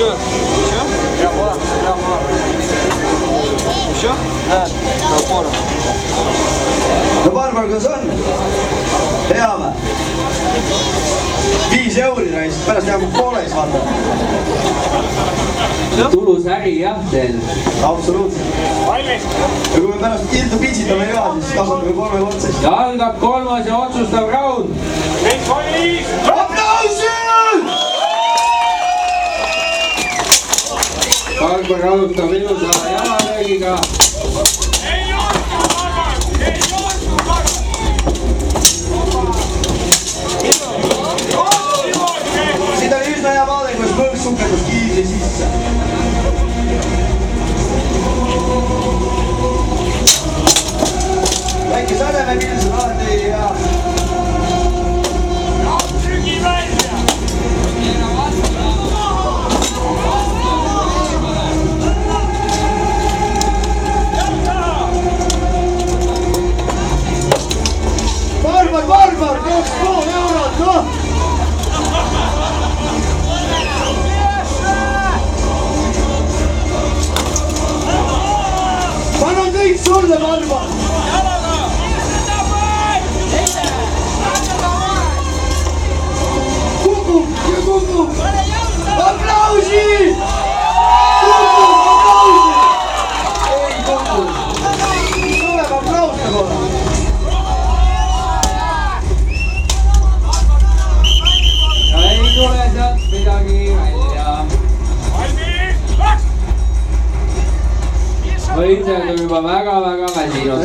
Еще? Прям вот, прям вот. Еще? Да, опора. No Barbar, kuidas on? Hea või? 5 euri raisk, pärast jääb pooles vaata. Tulus äri jah teil. Absoluutselt. Ja kui me pärast ildu pitsitame ka, siis kasvatame 3 kordsest. Ja algab 3. ja otsustav raund. Aplausid! Barbar alustab ilusa jalalöögiga. Siin oli üsna hea vaade, kuidas mõõks sukeldus kiivli sisse. Väike sädemepils on alati hea. Barbar, 2,5 eurot, noh! Ma annan kõik sulle, Barbar! Kukub ja kukub! Aplausi! Kukub, aplausi! Ei kukub! Tuleb aplaus nagu ole! Ei tule sealt midagi välja. Võitjad on juba väga väsinud.